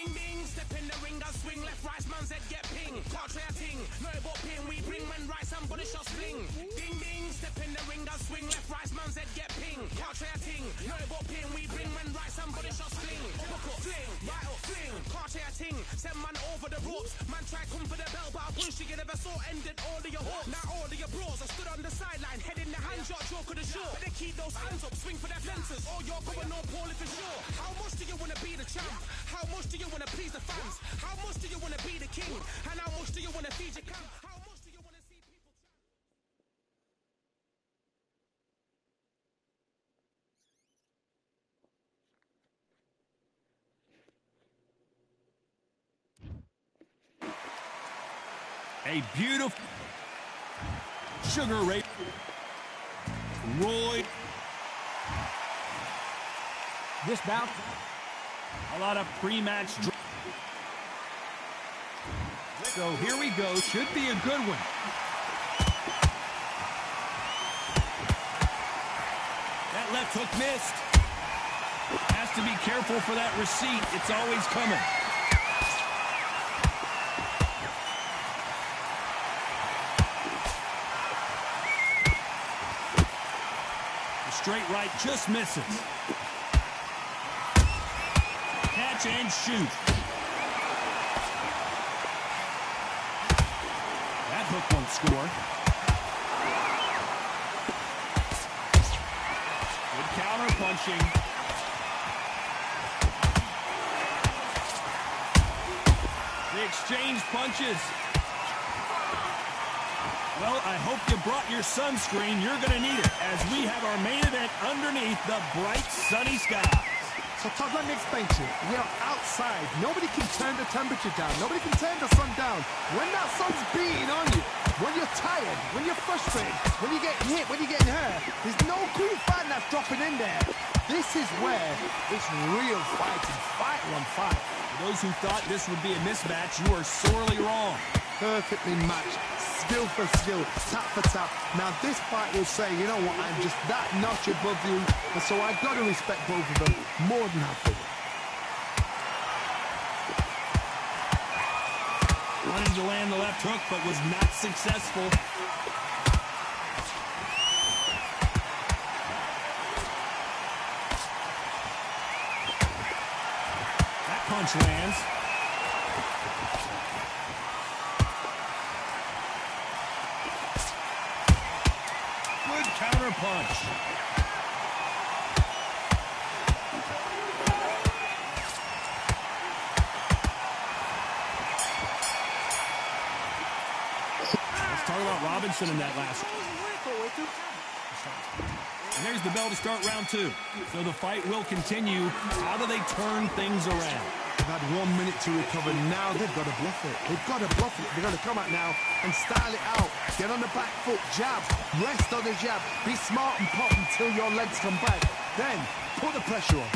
Ding ding, step in the ring, I swing left, right, man's head get ping. Can't try a ting, no but ping. We bring when right, some body shots fling. Ding ding, step in the ring, I swing left, right, man's head get ping. Can't try a ting, no but ping. We bring when right, some body shots fling. Hook up, fling, right up, fling. Can't try a ting, send man over the ropes. Man try come for the belt, but I push you never saw ended all of your hopes. Now all of your bros are stood on the sideline, head in the hand shot, joke of the show. Better keep those hands up, swing for their fences, or you're going no poorly for sure. How much do you wanna be the champ? How much do you wanna please the fans? How much do you wanna be the king? And how much do you wanna feed your camp? How much do you wanna see people A beautiful Sugar Ray Roy. This bout, A lot of pre-match. So here we go. Should be a good one. That left hook missed. Has to be careful for that receipt. It's always coming. The straight right just misses. Catch and shoot. That hook won't score. Good counter punching. They exchange punches. Well, I hope you brought your sunscreen. You're going to need it as we have our main event underneath the bright sunny skies. so Todd, let me explain to you. We are outside. Nobody can turn the temperature down. Nobody can turn the sun down. When that sun's beating on you, when you're tired, when you're frustrated, when you're getting hit, when you're getting hurt, there's no cool fan that's dropping in there. This is where it's real fighting, fight on fight. For those who thought this would be a mismatch, you are sorely wrong. Perfectly matched, skill for skill, tap for tap. Now this fight will say, you know what, I'm just that notch above you, and so I've got to respect both of them more than happy. Wanted to land the left hook, but was not successful. That punch lands. Good counter punch. Let's talk about Robinson in that last one. And there's the bell to start round two. So the fight will continue. How do they turn things around? They've had 1 minute to recover. Now they've got to bluff it. They've got to bluff it. They've got to come out now and style it out. Get on the back foot, jab, rest on the jab. Be smart and pop until your legs come back. Then put the pressure on.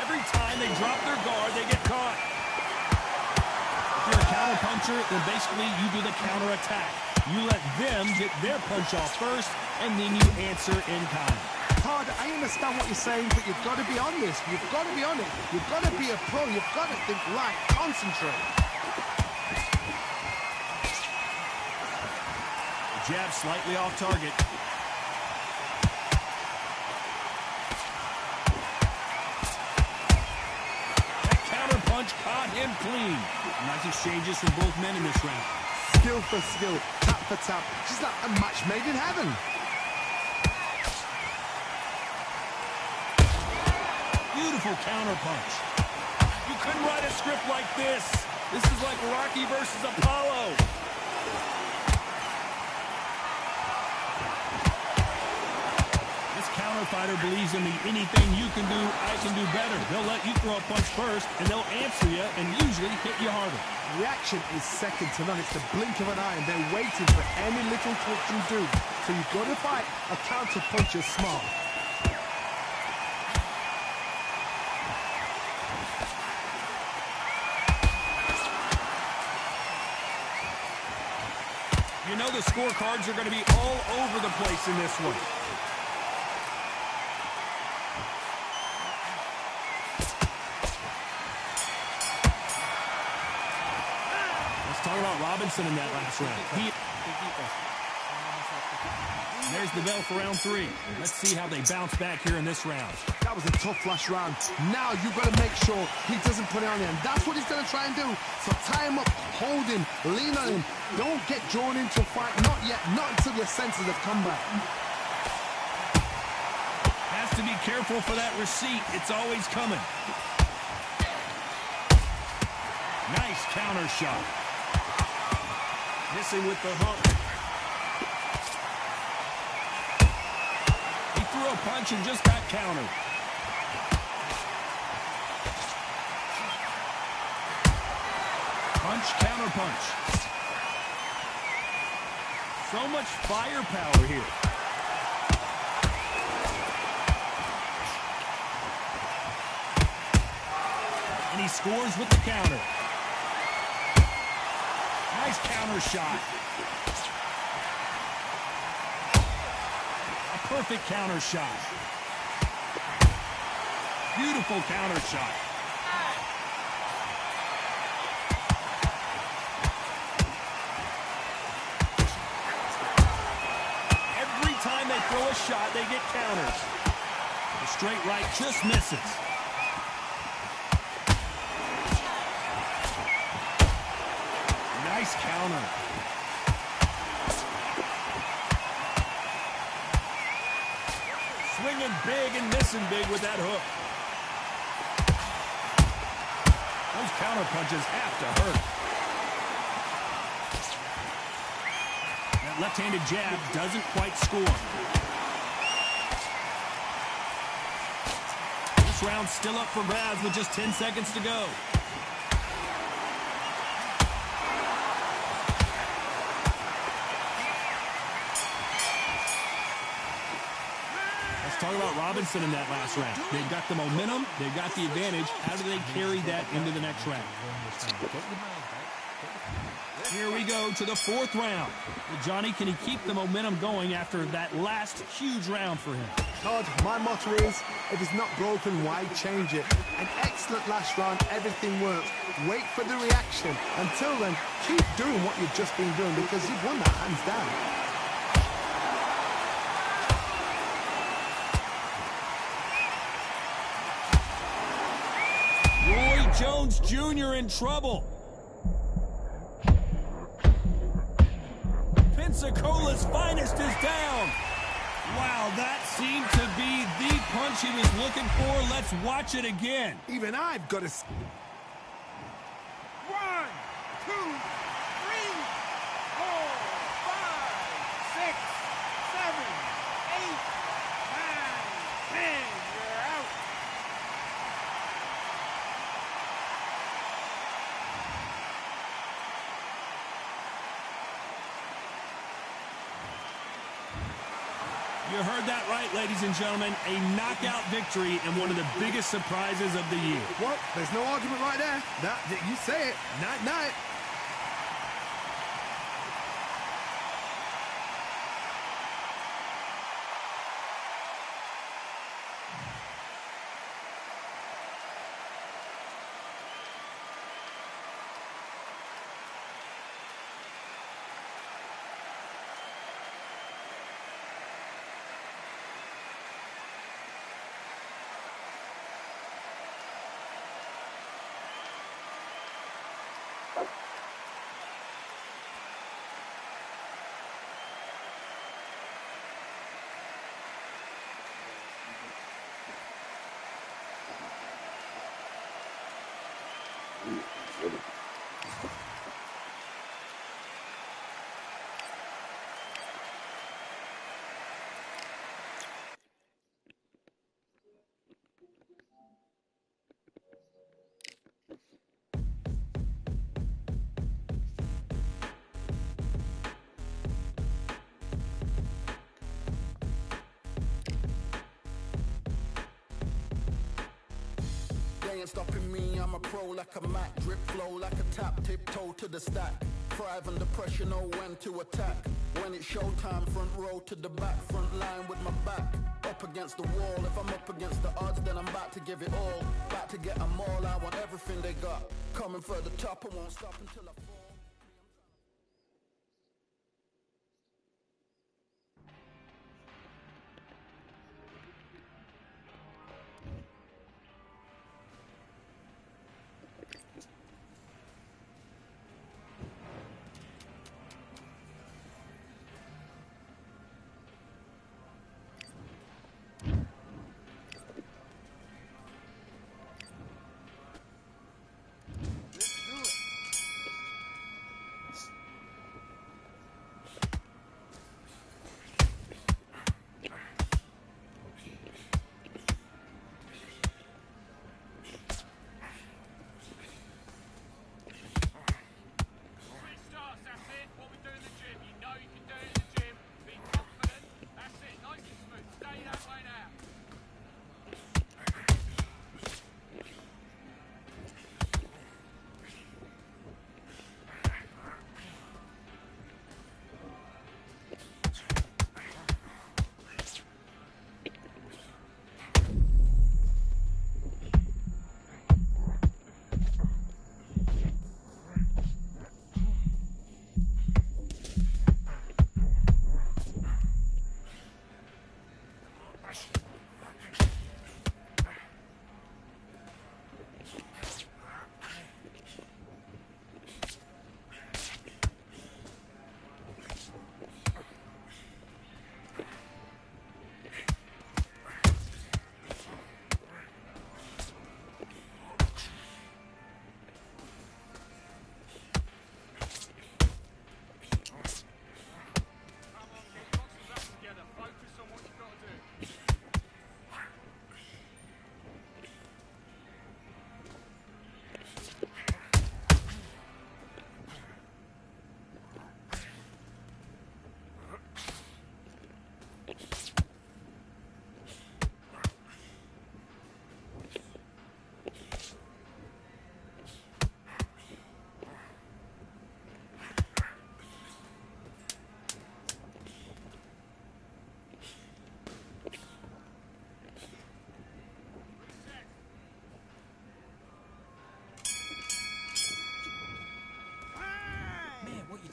Every time they drop their guard, they get caught. If you're a counter puncher, then basically you do the counter attack. You let them get their punch off first, and then you answer in kind. Todd, I understand what you're saying, but you've got to be honest. You've got to be honest. You've got to be a pro. You've got to think right. Concentrate. Jab slightly off target. That counter punch caught him clean. Nice exchanges from both men in this round. Skill for skill, tap for tap. Just like a match made in heaven. Beautiful counter punch. You couldn't write a script like this. This is like Rocky versus Apollo. This counter fighter believes in the anything you can do, I can do better. They'll let you throw a punch first, and they'll answer you and usually hit you harder. Reaction is second to none. It's the blink of an eye, and they're waiting for any little touch you do. So you've got to fight a counter puncher smart. You know the scorecards are going to be all over the place in this one. Let's talk about Robinson in that last round. There's the bell for round 3. Let's see how they bounce back here in this round. That was a tough last round. Now you've got to make sure he doesn't put it on him. That's what he's going to try and do. So tie him up, hold him, lean on him. Don't get drawn into a fight. Not yet. Not until your senses have come back. Has to be careful for that receipt. It's always coming. Nice counter shot. Missing with the hook. Threw a punch and just got countered. Punch, counter punch. So much firepower here. And he scores with the counter. Nice counter shot. Perfect counter shot. Beautiful counter shot. Every time they throw a shot, they get counters. The straight right just misses. Nice counter. Swinging big and missing big with that hook. Those counter punches have to hurt. That left-handed jab doesn't quite score. This round's still up for grabs with just 10 seconds to go. Talk about Robinson in that last round. They've got the momentum. They've got the advantage. How do they carry that into the next round? Here we go to the 4th round. Well, Johnny, can he keep the momentum going after that last huge round for him? Todd, my motto is, if it's not broken, why change it? An excellent last round. Everything works. Wait for the reaction. Until then, keep doing what you've just been doing because you've won that hands down. Jones Jr. in trouble. Pensacola's finest is down. Wow, that seemed to be the punch he was looking for. Let's watch it again. Even I've got to... 1, 2, 3, 4, 5, 6, 7, 8, 9, 10. You're out. You heard that right, ladies and gentlemen. A knockout victory and one of the biggest surprises of the year. What? There's no argument right there. You say it. Night-night. They ain't stopping me, I'm a pro like a Mac. Drip flow like a tap, tiptoe to the stack. Thrive under pressure, know when to attack. When it's showtime, front row to the back, front line with my back up against the wall. If I'm up against the odds, then I'm about to give it all. About to get them all, I want everything they got. Coming for the top, I won't stop until I fall.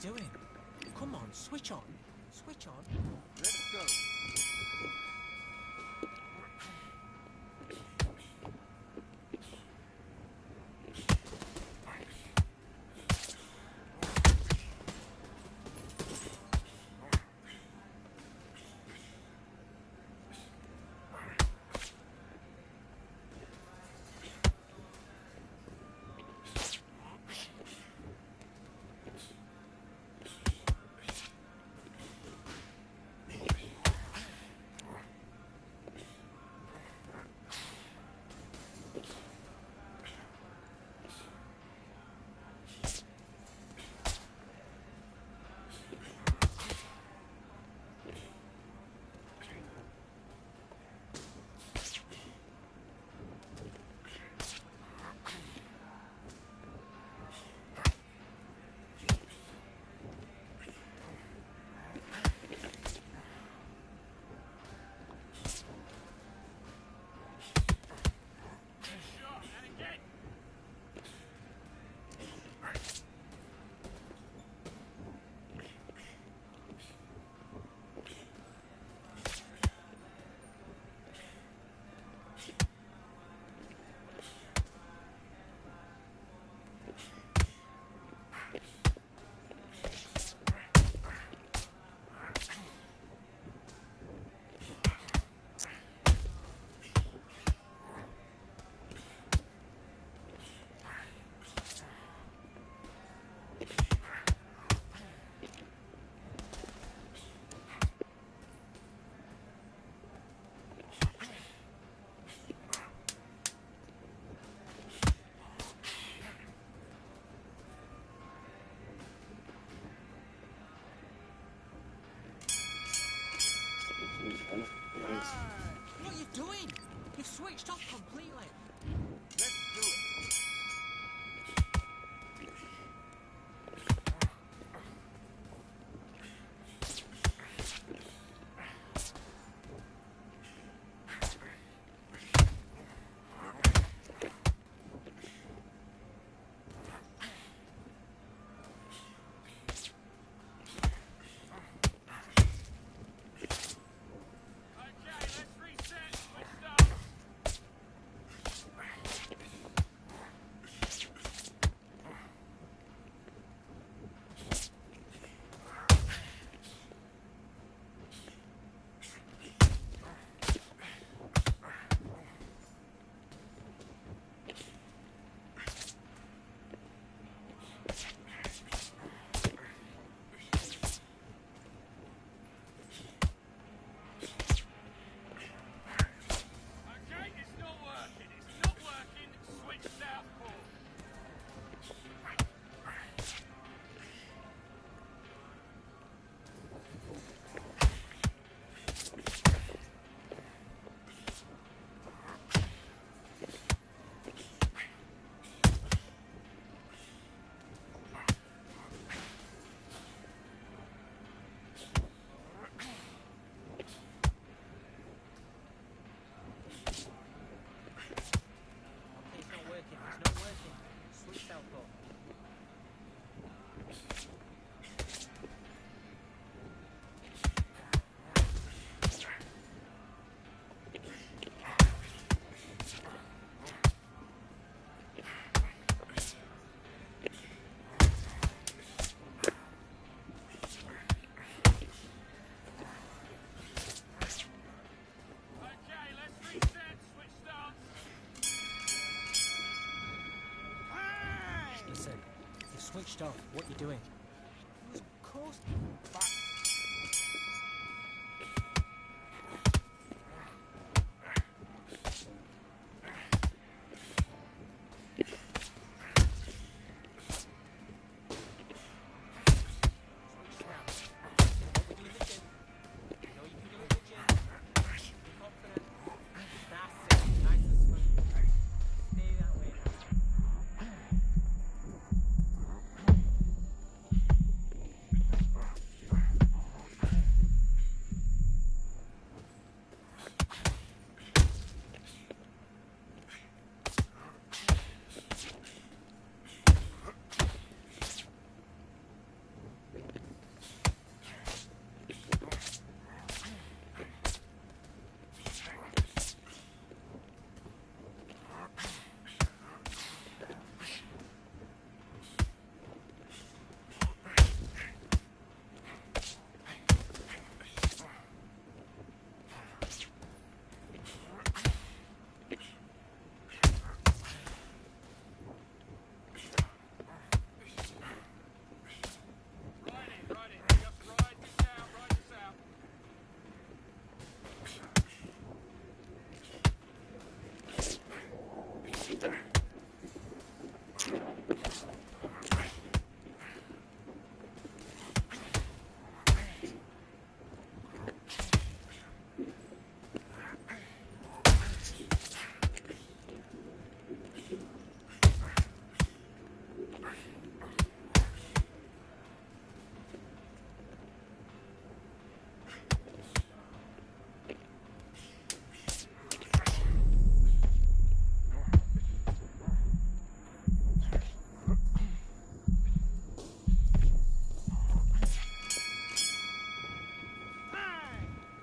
Doing? Come on, switch on. Switch on. Let's go. What are you doing? You've switched off completely. Let's do it.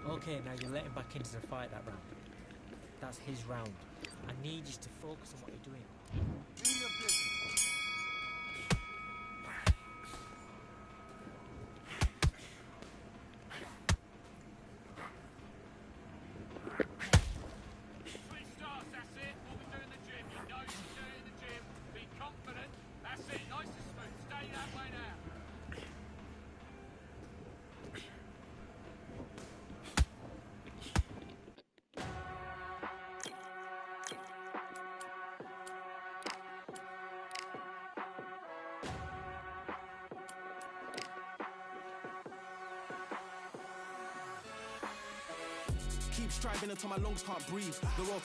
Okay, now you're letting back into the fight that round. That's his round. I need you to focus on what you're doing. Do your business. Switch starts, that's it. What we do in the gym. You know you can do it in the gym. Be confident. That's it. Nice and smooth. Stay that way now. Keep striving until my lungs can't breathe. The road